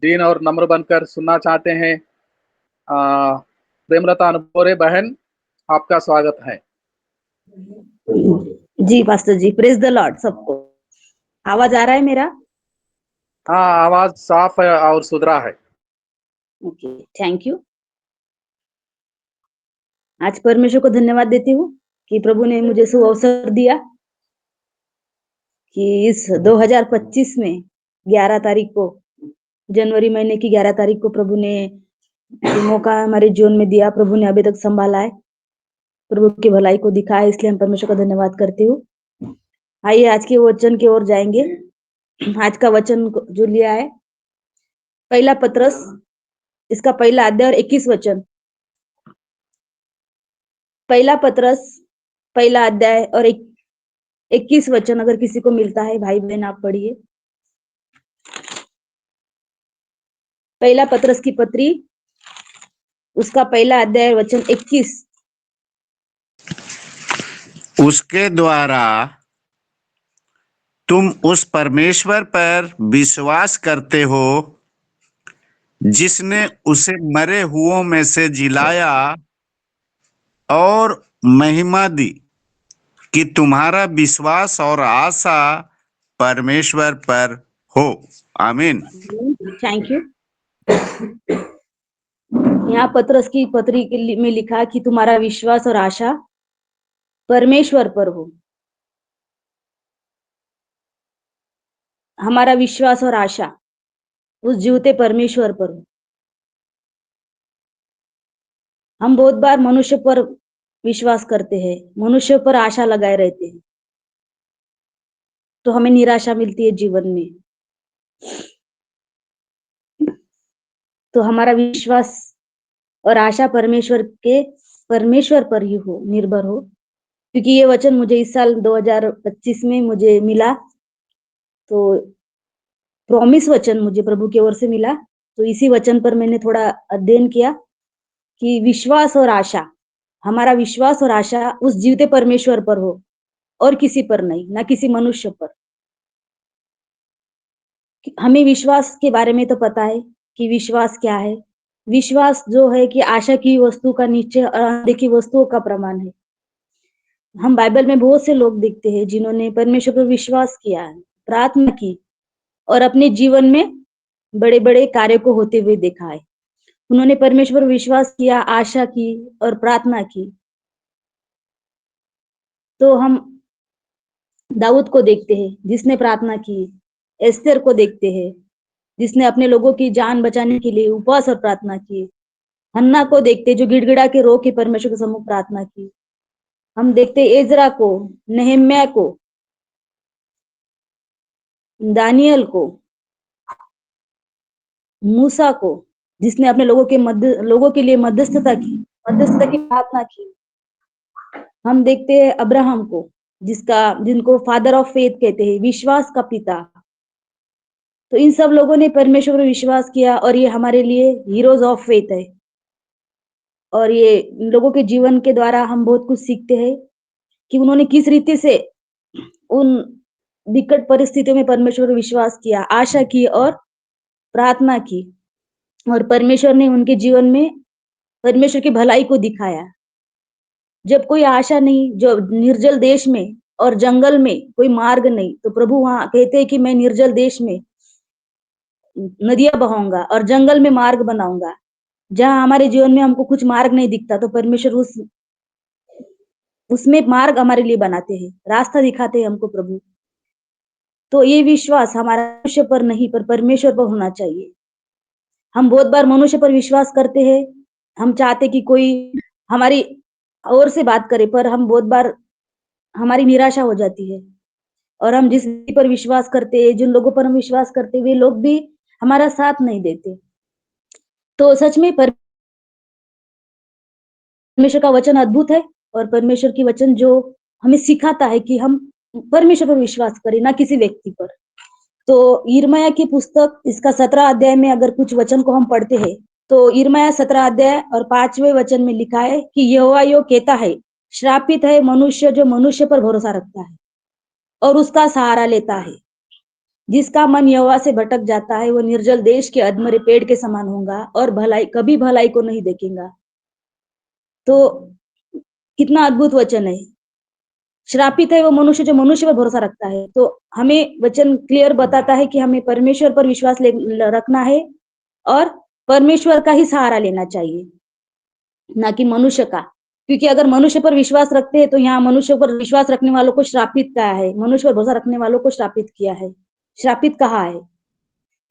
दीन और नम्र बनकर सुनना चाहते हैं। आ, प्रेमलता अनबोरे बहन, आपका स्वागत है। जी pastor ji, praise the lord सबको। आवाज आ रहा है मेरा? हाँ, आवाज साफ है और सुधरा है। Okay, thank you. आज परमेश्वर को धन्यवाद देती हूँ कि प्रभु ने मुझे शुभ अवसर दिया कि इस 2025 में 11 तारीख को, जनवरी महीने की 11 तारीख को प्रभु ने मौका हमारे जीवन में दिया। प्रभु ने अभी तक संभाला है, प्रभु की भलाई को दिखाया, इसलिए हम परमेश्वर का धन्यवाद करती हूँ। आइए आज के वचन की ओर जाएंगे। आज का वचन जो लिया है, पहला पत्रस, इसका पहला अध्याय और 21 वचन। पहला पत्रस पहला अध्याय और 21 वचन, अगर किसी को मिलता है भाई बहन आप पढ़िए। पहला पत्रस की पत्री, उसका पहला अध्याय वचन 21। उसके द्वारा तुम उस परमेश्वर पर विश्वास करते हो जिसने उसे मरे हुओं में से जिलाया और महिमा दी, कि तुम्हारा विश्वास और आशा परमेश्वर पर हो। आमीन। Thank you. यहाँ पत्रस की पत्री में लिखा कि तुम्हारा विश्वास और आशा परमेश्वर पर हो। हमारा विश्वास और आशा उस जीवते परमेश्वर पर हो। हम बहुत बार मनुष्य पर विश्वास करते हैं, मनुष्य पर आशा लगाए रहते हैं, तो हमें निराशा मिलती है जीवन में। तो हमारा विश्वास और आशा परमेश्वर पर ही हो, निर्भर हो। क्योंकि ये वचन मुझे इस साल 2025 में मुझे मिला, तो प्रॉमिस वचन मुझे प्रभु की ओर से मिला। तो इसी वचन पर मैंने थोड़ा अध्ययन किया कि विश्वास और आशा, हमारा विश्वास और आशा उस जीवते परमेश्वर पर हो और किसी पर नहीं, ना किसी मनुष्य पर। हमें विश्वास के बारे में तो पता है कि विश्वास क्या है। विश्वास जो है कि आशा की वस्तु का निश्चय और अनदेखी वस्तुओं का प्रमाण है। हम बाइबल में बहुत से लोग देखते हैं जिन्होंने परमेश्वर पर विश्वास किया है, प्रार्थना की और अपने जीवन में बड़े बड़े कार्य को होते हुए देखा है। उन्होंने परमेश्वर पर विश्वास किया, आशा की और प्रार्थना की। तो हम दाऊद को देखते हैं जिसने प्रार्थना की, एस्तेर को देखते हैं जिसने अपने लोगों की जान बचाने के लिए उपवास और प्रार्थना की। हन्ना को देखते जो गिड़गिड़ा के रो के परमेश्वर के सम्मुख प्रार्थना की। हम देखते एजरा को, नेहम्याह को, दानियल को, मूसा को, जिसने अपने लोगों के लिए मध्यस्थता की प्रार्थना की। हम देखते हैं अब्राहम को, जिनको फादर ऑफ फेथ कहते हैं, विश्वास का पिता। तो इन सब लोगों ने परमेश्वर पर विश्वास किया और ये हमारे लिए हीरोज ऑफ फेथ है। और ये इन लोगों के जीवन के द्वारा हम बहुत कुछ सीखते हैं कि उन्होंने किस रीति से उन विकट परिस्थितियों में परमेश्वर पर विश्वास किया, आशा की और प्रार्थना की, और परमेश्वर ने उनके जीवन में परमेश्वर की भलाई को दिखाया। जब कोई आशा नहीं, जो निर्जल देश में और जंगल में कोई मार्ग नहीं, तो प्रभु वहां कहते हैं कि मैं निर्जल देश में नदियां बहाऊंगा और जंगल में मार्ग बनाऊंगा। जहां हमारे जीवन में हमको कुछ मार्ग नहीं दिखता, तो परमेश्वर उसमें मार्ग हमारे लिए बनाते हैं, रास्ता दिखाते हैं हमको प्रभु। तो ये विश्वास हमारा मनुष्य पर नहीं, पर परमेश्वर पर होना चाहिए। हम बहुत बार मनुष्य पर विश्वास करते हैं, हम चाहते कि कोई हमारी ओर से बात करे, पर हम बहुत बार हमारी निराशा हो जाती है। और हम जिस पर विश्वास करते हैं, जिन लोगों पर हम विश्वास करते हैं, वे लोग भी हमारा साथ नहीं देते। तो सच में परमेश्वर का वचन अद्भुत है, और परमेश्वर की वचन जो हमें सिखाता है कि हम परमेश्वर पर विश्वास करें, ना किसी व्यक्ति पर। तो यिर्मयाह की पुस्तक, इसका 17 अध्याय में अगर कुछ वचन को हम पढ़ते हैं, तो यिर्मयाह 17 अध्याय और 5वें वचन में लिखा है कि यहोवा यो कहता है, श्रापित है मनुष्य जो मनुष्य पर भरोसा रखता है और उसका सहारा लेता है, जिसका मन यहोवा से भटक जाता है वो निर्जल देश के अधमरे पेड़ के समान होगा और कभी भलाई को नहीं देखेगा। तो कितना अद्भुत वचन है। श्रापित है वो मनुष्य जो मनुष्य पर भरोसा रखता है। तो हमें वचन क्लियर बताता है कि हमें परमेश्वर पर विश्वास रखना है और परमेश्वर का ही सहारा लेना चाहिए, ना कि मनुष्य का। क्योंकि अगर मनुष्य पर विश्वास रखते हैं तो यहाँ मनुष्य पर विश्वास रखने वालों को श्रापित कहा है, मनुष्य पर भरोसा रखने वालों को श्रापित किया है, श्रापित कहा है।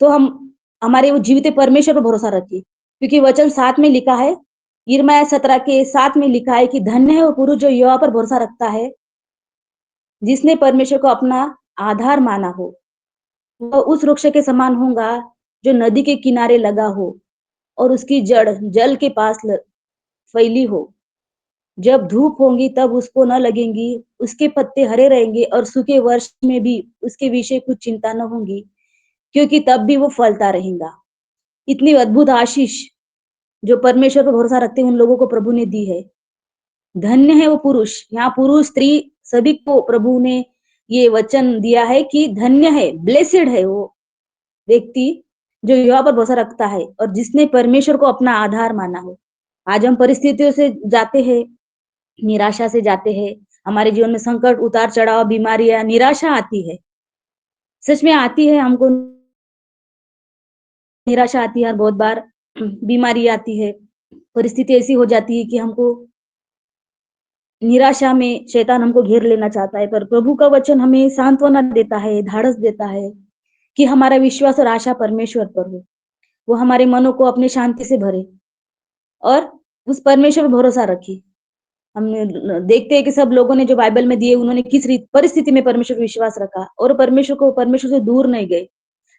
तो हम हमारे वो जीवित परमेश्वर पर भरोसा रखिए, क्योंकि वचन 7 में लिखा है, यिर्मयाह 17 के 7 में लिखा है कि धन्य है वो पुरुष जो यहोवा पर भरोसा रखता है, जिसने परमेश्वर को अपना आधार माना हो। वो उस वृक्ष के समान होगा जो नदी के किनारे लगा हो और उसकी जड़ जल के पास फैली हो। जब धूप होगी तब उसको न लगेंगी, उसके पत्ते हरे रहेंगे और सूखे वर्ष में भी उसके विषय कुछ चिंता न होगी, क्योंकि तब भी वो फलता रहेगा। इतनी अद्भुत आशीष जो परमेश्वर पर भरोसा रखते हैं उन लोगों को प्रभु ने दी है। धन्य है वो पुरुष, यहाँ पुरुष स्त्री सभी को प्रभु ने ये वचन दिया है कि धन्य है, ब्लेसेड है वो व्यक्ति जो यहोवा पर भरोसा रखता है और जिसने परमेश्वर को अपना आधार माना हो। आज हम परिस्थितियों से जाते हैं, निराशा से जाते हैं, हमारे जीवन में संकट, उतार चढ़ाव, बीमारियां, निराशा आती है, सच में आती है। हमको निराशा आती है और बहुत बार बीमारी आती है, परिस्थिति ऐसी हो जाती है कि हमको निराशा में शैतान हमको घेर लेना चाहता है। पर प्रभु का वचन हमें सांत्वना देता है, धाड़स देता है कि हमारा विश्वास और आशा परमेश्वर पर हो। वो हमारे मनों को अपनी शांति से भरे और उस परमेश्वर पर भरोसा रखे। हम देखते हैं कि सब लोगों ने जो बाइबल में दिए उन्होंने किस परिस्थिति में परमेश्वर पर विश्वास रखा और परमेश्वर से दूर नहीं गए।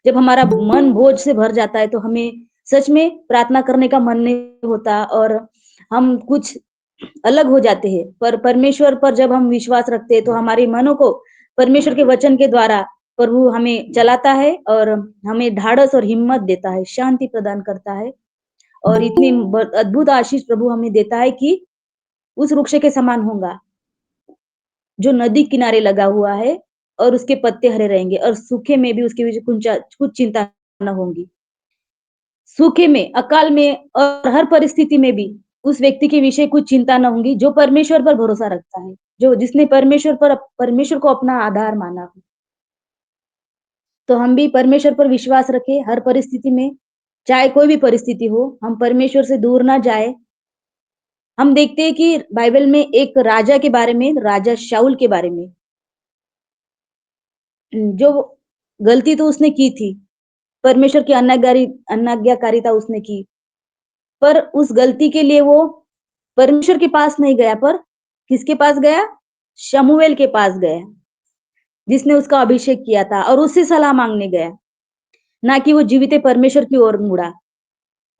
जब हमारा मन बोझ से भर जाता है तो हमें सच में प्रार्थना करने का मन नहीं होता और हम कुछ अलग हो जाते हैं। पर परमेश्वर पर जब हम विश्वास रखते हैं तो हमारे मनों को परमेश्वर के वचन के द्वारा प्रभु हमें चलाता है और हमें ढाढ़स और हिम्मत देता है, शांति प्रदान करता है और इतनी अद्भुत आशीष प्रभु हमें देता है कि उस वृक्ष के समान होगा जो नदी किनारे लगा हुआ है और उसके पत्ते हरे रहेंगे और सूखे में भी उसके बीच कुछ चिंता न होगी। सूखे में, अकाल में और हर परिस्थिति में भी उस व्यक्ति के विषय कुछ चिंता न होगी जो परमेश्वर पर भरोसा रखता है, जो जिसने परमेश्वर को अपना आधार माना हो। तो हम भी परमेश्वर पर विश्वास रखें हर परिस्थिति में, चाहे कोई भी परिस्थिति हो, हम परमेश्वर से दूर ना जाए। हम देखते हैं कि बाइबल में एक राजा के बारे में, राजा शाऊल के बारे में, जो गलती तो उसने की थी, परमेश्वर की अनाज्ञाकारिता उसने की, पर उस गलती के लिए वो परमेश्वर के पास नहीं गया, पर किसके पास गया? शमूएल के पास गया, जिसने उसका अभिषेक किया था और उससे सलाह मांगने गया, ना कि वो जीवित परमेश्वर की ओर मुड़ा।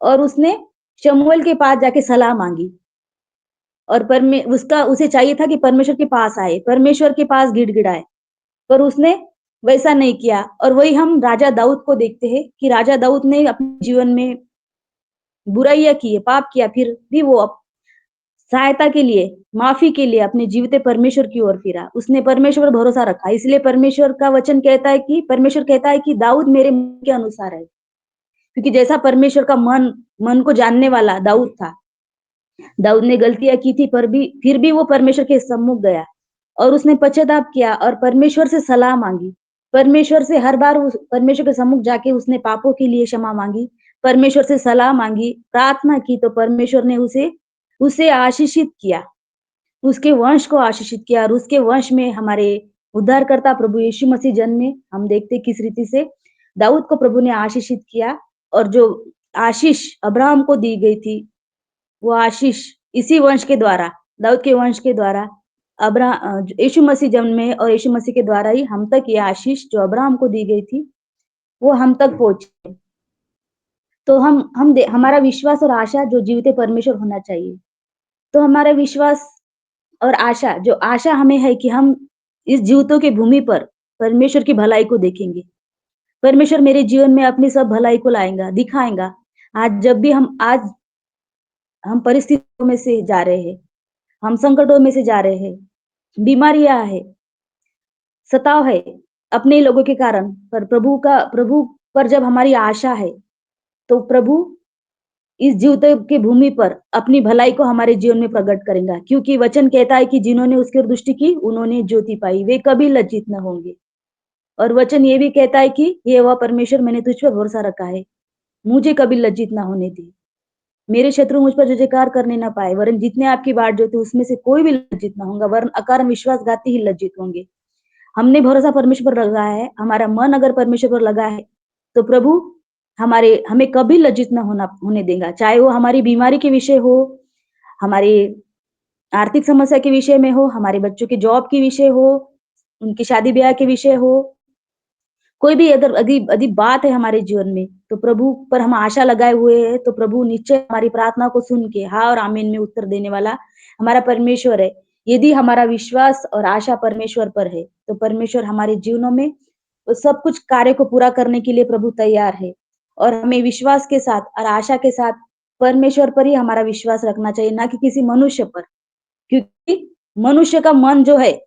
और उसने शमूएल के पास जाके सलाह मांगी और उसे चाहिए था कि परमेश्वर के पास आए, परमेश्वर के पास गिड़गिड़ाए, पर उसने वैसा नहीं किया। और वही हम राजा दाऊद को देखते हैं कि राजा दाऊद ने अपने जीवन में बुराइयां की, पाप किया, फिर भी वो सहायता के लिए, माफी के लिए अपने जीवित परमेश्वर की ओर फिरा। उसने परमेश्वर पर भरोसा रखा। इसलिए परमेश्वर का वचन कहता है कि परमेश्वर कहता है कि दाऊद मेरे मन के अनुसार है, क्योंकि जैसा परमेश्वर का मन को जानने वाला दाऊद था। दाऊद ने गलतियां की थी, पर भी फिर भी वो परमेश्वर के सम्मुख गया और उसने पश्चाताप किया और परमेश्वर से सलाह मांगी। परमेश्वर से हर बार परमेश्वर के सम्मुख जाके उसने पापों के लिए क्षमा मांगी, परमेश्वर से सलाह मांगी, प्रार्थना की, तो परमेश्वर ने उसे आशीषित किया, उसके वंश को आशीषित किया और उसके वंश में हमारे उद्धारकर्ता प्रभु यीशु मसीह जन्मे। हम देखते किस रीति से दाऊद को प्रभु ने आशीषित किया और जो आशीष अब्राहम को दी गई थी, वो आशीष इसी वंश के द्वारा, दाऊद के वंश के द्वारा यीशु मसीह जन्मे और यीशु मसीह के द्वारा ही हम तक ये आशीष जो अब्राहम को दी गई थी वो हम तक पहुंचे। तो हमारा विश्वास और आशा जो जीवित परमेश्वर होना चाहिए। तो हमारा विश्वास और आशा, जो आशा हमें है कि हम इस जीवितों की भूमि पर परमेश्वर की भलाई को देखेंगे। परमेश्वर मेरे जीवन में अपनी सब भलाई को लाएगा, दिखाएगा। आज हम परिस्थितियों में से जा रहे हैं, हम संकटों में से जा रहे हैं, बीमारियां है, सताव है, अपने ही लोगों के कारण, पर प्रभु पर जब हमारी आशा है, तो प्रभु इस जीवते की भूमि पर अपनी भलाई को हमारे जीवन में प्रकट करेगा, क्योंकि वचन कहता है कि जिन्होंने उसकी ओर दृष्टि की, उन्होंने ज्योति पाई, वे कभी लज्जित न होंगे। और वचन ये भी कहता है कि यहोवा परमेश्वर, मैंने तुझ पर भरोसा रखा है, मुझे कभी लज्जित ना होने दे। मेरे शत्रु मुझ पर जय-जयकार करने ना पाए, वरन जितने आपकी बाट जोते उसमें से कोई भी लज्जित ना होगा, वरन अकारण विश्वासघाती ही लज्जित होंगे। हमने भरोसा परमेश्वर पर लगाया है, हमारा मन अगर परमेश्वर पर लगा है, तो प्रभु हमें कभी लज्जित ना होने देगा। चाहे वो हमारी बीमारी के विषय हो, हमारी आर्थिक समस्या के विषय में हो, हमारे बच्चों के जॉब के विषय हो, उनकी शादी-ब्याह के विषय हो, कोई भी अगर यदि यदि बात है हमारे जीवन में, तो प्रभु पर हम आशा लगाए हुए हैं, तो प्रभु निश्चय हमारी प्रार्थना को सुन के हाँ और आमीन में उत्तर देने वाला हमारा परमेश्वर है। यदि हमारा विश्वास और आशा परमेश्वर पर है, तो परमेश्वर हमारे जीवनों में वो सब कुछ कार्य को पूरा करने के लिए प्रभु तैयार है। और हमें विश्वास के साथ और आशा के साथ परमेश्वर पर ही हमारा विश्वास रखना चाहिए, ना कि किसी मनुष्य पर। क्योंकि मनुष्य का मन जो है,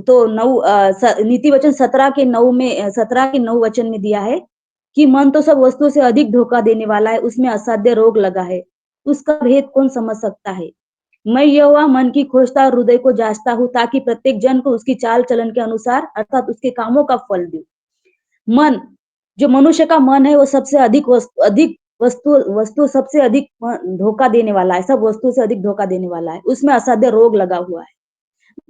तो नीति वचन 17 के 9 में 17 के 9 वचन में दिया है कि मन तो सब वस्तुओं से अधिक धोखा देने वाला है, उसमें असाध्य रोग लगा है, उसका भेद कौन समझ सकता है। मैं यहोवा मन की खोजता और हृदय को जांचता हूँ, ताकि प्रत्येक जन को उसकी चाल चलन के अनुसार अर्थात उसके कामों का फल दूं। मन, जो मनुष्य का मन है, वो सबसे अधिक वस्तु सबसे अधिक धोखा देने वाला है, सब वस्तु से अधिक धोखा देने वाला है, उसमें असाध्य रोग लगा हुआ है।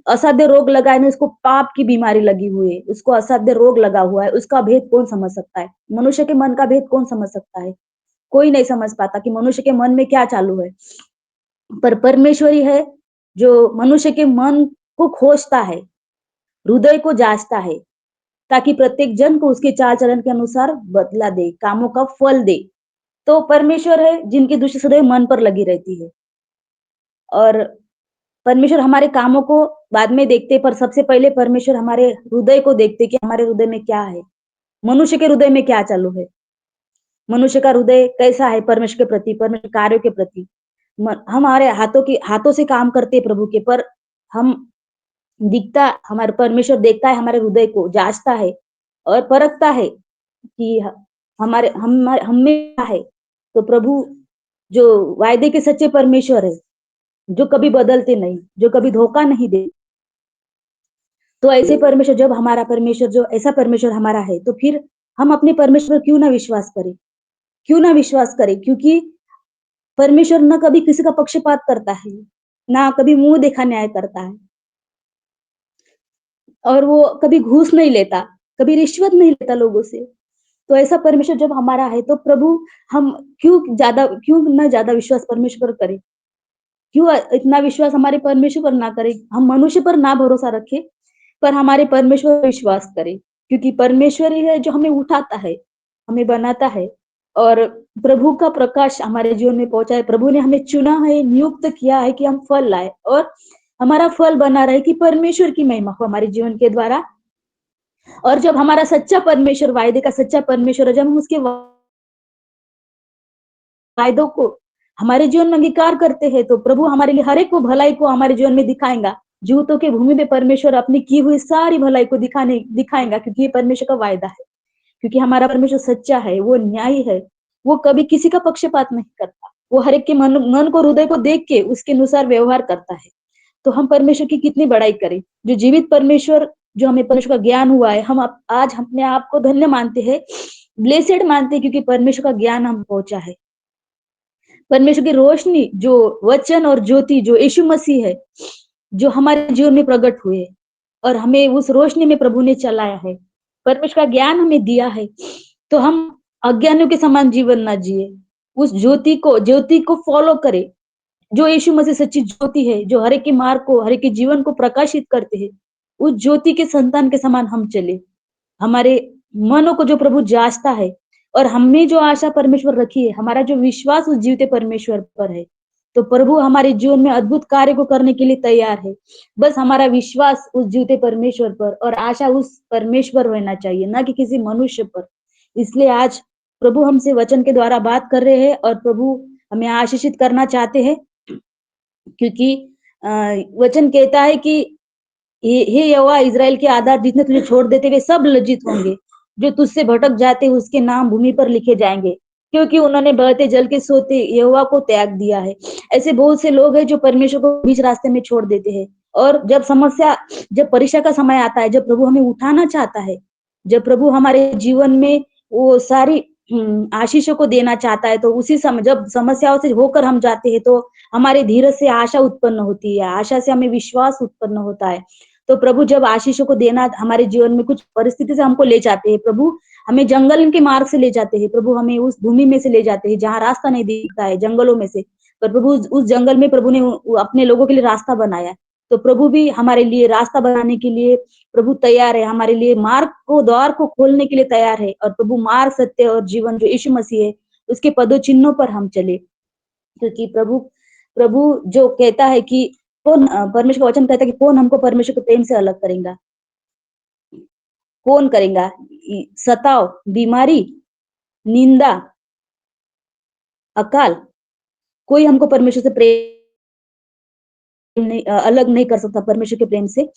असाध्य रोग लगा है, उसको पाप की बीमारी लगी हुई है, उसको असाध्य रोग लगा हुआ है, उसका भेद कौन समझ सकता है। मनुष्य के मन का भेद कौन समझ सकता है। कोई नहीं समझ पाता कि मनुष्य के मन में क्या चालू है। पर परमेश्वर ही है जो मनुष्य के मन को खोजता है, हृदय को जांचता है, ताकि प्रत्येक जन को उसके चाल चलन के अनुसार बदला दे, कामों का फल दे। तो परमेश्वर है जिनकी दृष्टि सदैव मन पर लगी रहती है। और परमेश्वर हमारे कामों को बाद में देखते, पर सबसे पहले परमेश्वर हमारे हृदय को देखते कि हमारे हृदय में क्या है, मनुष्य के हृदय में क्या चालू है, मनुष्य का हृदय कैसा है परमेश्वर के प्रति, परमेश्वर कार्यों के प्रति। हमारे हाथों से काम करते हैं प्रभु के, पर हम हमारे परमेश्वर देखता है, हमारे हृदय को जांचता है और परखता है कि हम में क्या है। तो प्रभु जो वायदे के सच्चे परमेश्वर है, जो कभी बदलते नहीं, जो कभी धोखा नहीं दे, तो ऐसे परमेश्वर जब हमारा परमेश्वर जो ऐसा परमेश्वर हमारा है, तो फिर हम अपने परमेश्वर पर क्यों ना विश्वास करें, क्यों ना विश्वास करें। क्योंकि परमेश्वर ना कभी किसी का पक्षपात करता है, ना कभी मुंह देखा न्याय करता है, और वो कभी घूस नहीं लेता, कभी रिश्वत नहीं लेता लोगों से। तो ऐसा परमेश्वर जब हमारा है, तो प्रभु हम क्यों ना ज्यादा विश्वास परमेश्वर पर करें, क्यों इतना विश्वास हमारे परमेश्वर पर ना करें। हम मनुष्य पर ना भरोसा रखें, पर हमारे परमेश्वर पर विश्वास करें, क्योंकि परमेश्वर ही है जो हमें उठाता है, हमें बनाता है और प्रभु का प्रकाश हमारे जीवन में पहुंचा है। प्रभु ने हमें चुना है, नियुक्त किया है कि हम फल लाए, और हमारा फल बना रहे कि परमेश्वर की महिमा हो हमारे जीवन के द्वारा। और जब हमारा सच्चा परमेश्वर, वायदे का सच्चा परमेश्वर है, जब हम उसके वायदों को हमारे जीवन में अंगीकार करते हैं, तो प्रभु हमारे लिए हर एक को भलाई को हमारे जीवन में दिखाएगा। जूतों के भूमि में परमेश्वर अपनी की हुई सारी भलाई को दिखाएगा, क्योंकि ये परमेश्वर का वायदा है। क्योंकि हमारा परमेश्वर सच्चा है, वो न्यायी है, वो कभी किसी का पक्षपात नहीं करता, वो हर एक के मन को, हृदय को देख के उसके अनुसार व्यवहार करता है। तो हम परमेश्वर की कितनी बड़ाई करें, जो जीवित परमेश्वर, जो हमें परमेश्वर का ज्ञान हुआ है। हम आज अपने आप को धन्य मानते हैं, ब्लेसेड मानते हैं, क्योंकि परमेश्वर का ज्ञान हम पहुंचा है। परमेश्वर की रोशनी, जो वचन और ज्योति जो यीशु मसीह है, जो हमारे जीवन में प्रकट हुए, और हमें उस रोशनी में प्रभु ने चलाया है, परमेश्वर का ज्ञान हमें दिया है। तो हम अज्ञानियों के समान जीवन ना जिए, उस ज्योति को फॉलो करे, जो यीशु मसीह सच्ची ज्योति है, जो हर एक के मार्ग को, हर एक के जीवन को प्रकाशित करते हैं। उस ज्योति के संतान के समान हम चले। हमारे मनों को जो प्रभु जांचता है, और हमने जो आशा परमेश्वर रखी है, हमारा जो विश्वास उस जीवते परमेश्वर पर है, तो प्रभु हमारे जीवन में अद्भुत कार्य को करने के लिए तैयार है। बस हमारा विश्वास उस जीवते परमेश्वर पर और आशा उस परमेश्वर रहना चाहिए, ना कि किसी मनुष्य पर। इसलिए आज प्रभु हमसे वचन के द्वारा बात कर रहे हैं, और प्रभु हमें आशीषित करना चाहते हैं, क्योंकि वचन कहता है कि हे यहोवा इज़राइल के आधार, जिसने तुझे छोड़ देते वे सब लज्जित होंगे। जो तुझसे भटक जाते हैं उसके नाम भूमि पर लिखे जाएंगे, क्योंकि उन्होंने बहते जल के सोते यहोवा को त्याग दिया है। ऐसे बहुत से लोग हैं जो परमेश्वर को बीच रास्ते में छोड़ देते हैं। और जब परीक्षा का समय आता है, जब प्रभु हमें उठाना चाहता है, जब प्रभु हमारे जीवन में वो सारी आशीषों को देना चाहता है, तो उसी समय जब समस्याओं से होकर हम जाते हैं, तो हमारे धीरज से आशा उत्पन्न होती है, आशा से हमें विश्वास उत्पन्न होता है। तो प्रभु जब आशीषों को देना हमारे जीवन में कुछ परिस्थिति से हमको ले जाते हैं, प्रभु हमें जंगल के मार्ग से ले जाते हैं, प्रभु हमें उस भूमि में से ले जाते हैं जहाँ रास्ता नहीं दिखता है, जंगलों में से। पर प्रभु उस जंगल में प्रभु ने अपने लोगों के लिए रास्ता बनाया। तो प्रभु भी हमारे लिए रास्ता बनाने के लिए प्रभु तैयार है, हमारे लिए मार्ग को, द्वार को खोलने के लिए तैयार है। और प्रभु मार्ग, सत्य और जीवन जो यीशु मसीह है, उसके पदों चिन्हों पर हम चले। क्योंकि प्रभु प्रभु जो कहता है कि परमेश्वर का वचन कहता है कि कौन हमको परमेश्वर के प्रेम से अलग करेगा? कौन करेगा? सताव, बीमारी, निंदा, अकाल, कोई हमको परमेश्वर से अलग नहीं कर सकता परमेश्वर के प्रेम से।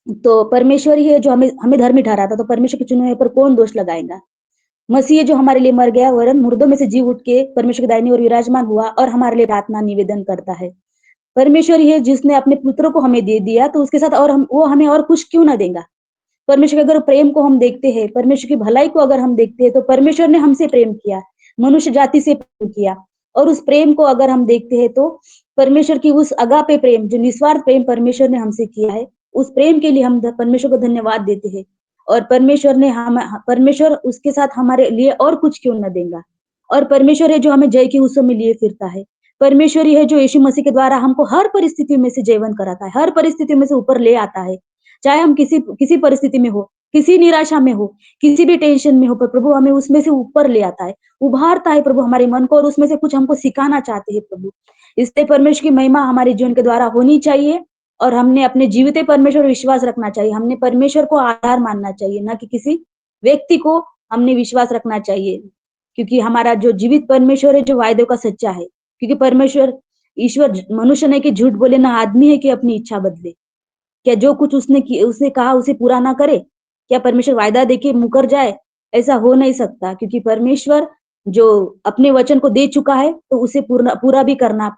तो परमेश्वर ही है जो हमें हमें धर्मी ठहराता, तो परमेश्वर के चुने हुए पर कौन दोष लगाएगा? मसीह जो हमारे लिए मर गया, वरन मुर्दों में से जी उठ के परमेश्वर की दाहिनी ओर विराजमान हुआ और हमारे लिए प्रार्थना निवेदन करता है। परमेश्वर ही है जिसने अपने पुत्र को हमें दे दिया, तो उसके साथ और वो हमें और कुछ क्यों ना देगा? परमेश्वर के अगर प्रेम को हम देखते हैं, परमेश्वर की भलाई को अगर हम देखते हैं, तो परमेश्वर ने हमसे प्रेम किया, मनुष्य जाति से प्रेम किया। और उस प्रेम को अगर हम देखते हैं, तो परमेश्वर की उस अगापे प्रेम, जो निस्वार्थ प्रेम परमेश्वर ने हमसे किया है, उस प्रेम के लिए हम परमेश्वर को धन्यवाद देते हैं। और परमेश्वर उसके साथ हमारे लिए और कुछ क्यों न देगा? और परमेश्वर है जो हमें जय के उत्सव में लिए फिरता है। परमेश्वर ही है जो यीशु मसीह के द्वारा हमको हर परिस्थिति में से जयवंत कराता है, हर परिस्थिति में से ऊपर ले आता है। चाहे हम किसी परिस्थिति में हो, किसी निराशा में हो, किसी भी टेंशन में हो, पर प्रभु हमें उसमें से ऊपर ले आता है, उभारता है प्रभु हमारे मन को, और उसमें से कुछ हमको सिखाना चाहते हैं प्रभु। इसलिए परमेश्वर की महिमा हमारे जीवन के द्वारा होनी चाहिए। और हमने अपने जीवित परमेश्वर पर विश्वास रखना चाहिए। हमने परमेश्वर को आधार मानना चाहिए, ना कि किसी व्यक्ति को हमने विश्वास रखना चाहिए। क्योंकि हमारा जो जीवित परमेश्वर है, जो वायदों का सच्चा है। क्योंकि ईश्वर मनुष्य नहीं कि झूठ बोले, ना आदमी है कि अपनी इच्छा बदले। क्या जो कुछ उसने कहा उसे पूरा ना करे? क्या परमेश्वर वायदा देके मुकर जाए? ऐसा हो नहीं सकता, क्योंकि परमेश्वर जो अपने वचन को दे चुका है, तो उसे पूरा भी करना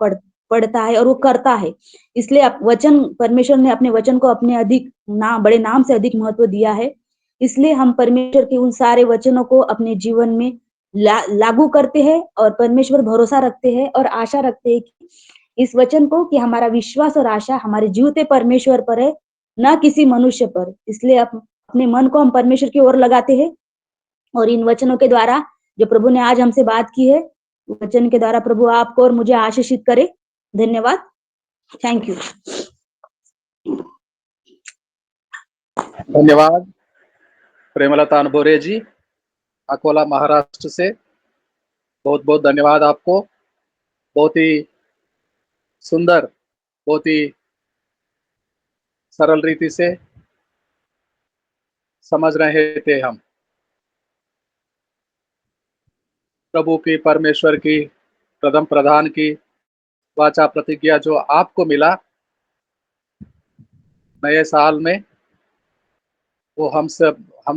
पड़ता है, और वो करता है। इसलिए परमेश्वर ने अपने वचन को अपने बड़े नाम से अधिक महत्व दिया है। इसलिए हम परमेश्वर के उन सारे वचनों को अपने जीवन में लागू करते हैं, और परमेश्वर भरोसा रखते हैं और आशा रखते हैं कि इस वचन को, कि हमारा विश्वास और आशा हमारे जीवते परमेश्वर पर है, ना किसी मनुष्य पर। इसलिए अपने मन को हम परमेश्वर की ओर लगाते हैं। और इन वचनों के द्वारा जो प्रभु ने आज हमसे बात की है, वचन के द्वारा प्रभु आपको और मुझे आशीषित करे। धन्यवाद। Thank you. धन्यवाद प्रेमलता अनबोरे जी, अकोला महाराष्ट्र से। बहुत बहुत धन्यवाद आपको। बहुत ही सुंदर, बहुत ही सरल रीति से समझ रहे थे हम प्रभु की, परमेश्वर की, प्रथम प्रधान की वाचा प्रतिज्ञा जो आपको मिला नए साल में, वो हम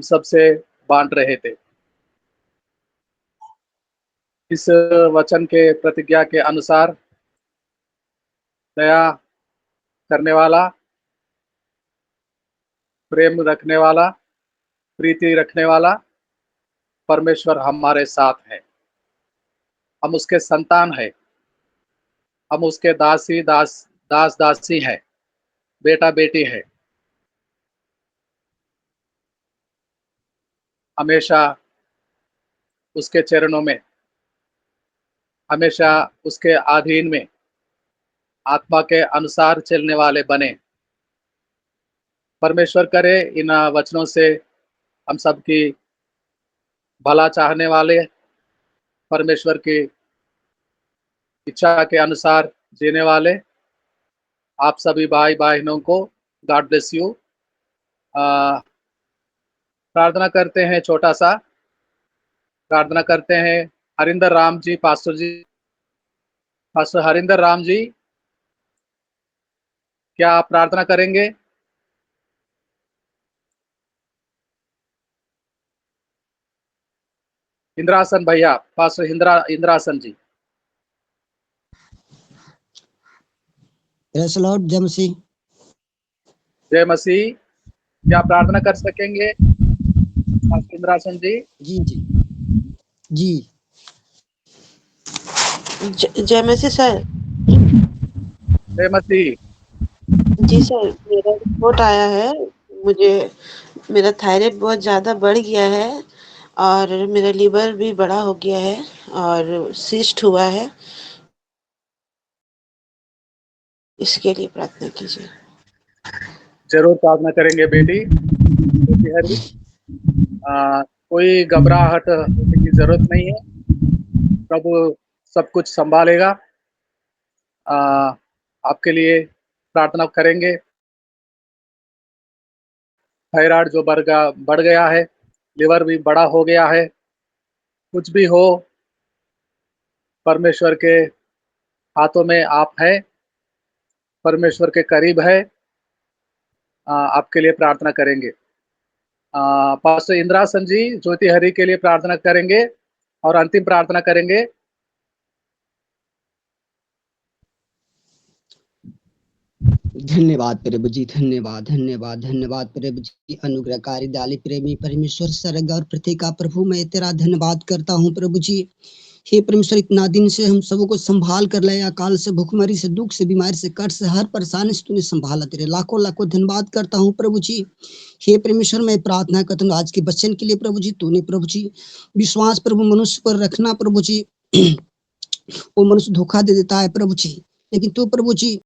सब से बांट रहे थे। इस वचन के प्रतिज्ञा के अनुसार दया करने वाला, प्रेम रखने वाला, प्रीति रखने वाला परमेश्वर हमारे साथ है। हम उसके संतान हैं, हम उसके दास दासी हैं, बेटा बेटी है। हमेशा उसके चरणों में, हमेशा उसके अधीन में आत्मा के अनुसार चलने वाले बने। परमेश्वर करे इन वचनों से हम सबकी भला चाहने वाले, परमेश्वर की इच्छा के अनुसार जीने वाले आप सभी भाई बहनों को गॉड ब्लेस यू। प्रार्थना करते हैं, छोटा सा प्रार्थना करते हैं। हरिंदर राम जी, पास्टर हरिंदर राम जी, क्या आप प्रार्थना करेंगे? इंद्रासन भैया, pastor Indrasan ji. Praise the lord, जय मसीह। जय मसीह। क्या प्रार्थना कर सकेंगे पास्टर इंद्रासन जी? जी, जी। जी। जय मसीह सर। जय मसीह। जी सर, मेरा रिपोर्ट आया है। मुझे मेरा थायराइड बहुत ज़्यादा बढ़ गया है और मेरा लीवर भी बड़ा हो गया है और सिस्ट हुआ है। इसके लिए प्रार्थना कीजिए। जरूर प्रार्थना करेंगे बेटी ज्योति हरी। कोई घबराहट होने की जरूरत नहीं है, प्रभु सब कुछ संभालेगा। आपके लिए प्रार्थना करेंगे। थायराइड जो बढ़ गया है, लिवर भी बड़ा हो गया है, कुछ भी हो, परमेश्वर के हाथों में आप हैं, परमेश्वर के करीब है। आपके लिए प्रार्थना करेंगे। पास्टर इंद्रासन जी ज्योति हरी के लिए प्रार्थना करेंगे और अंतिम प्रार्थना करेंगे। धन्यवाद प्रभु जी, धन्यवाद, धन्यवाद, धन्यवाद प्रभु जी। अनुग्रहकारी दयालु प्रेमी परमेश्वर स्वर्ग और पृथ्वी का प्रभु, मैं तेरा धन्यवाद करता हूँ प्रभु जी। हे परमेश्वर, इतना दिन से हम सबों को संभाल कर लाया, अकाल से, भूखमरी से, दुख से, बीमारी से, कष्ट से, हर परेशानी से तूने संभाला। तेरे लाखों लाखों धन्यवाद करता हूँ प्रभु जी। हे परमेश्वर, मैं प्रार्थना करता हूँ आज के बच्चन के लिए प्रभु जी। तूने प्रभु जी विश्वास प्रभु मनुष्य पर रखना प्रभु जी। वो मनुष्य धोखा दे देता है प्रभु जी, लेकिन तू प्रभु जी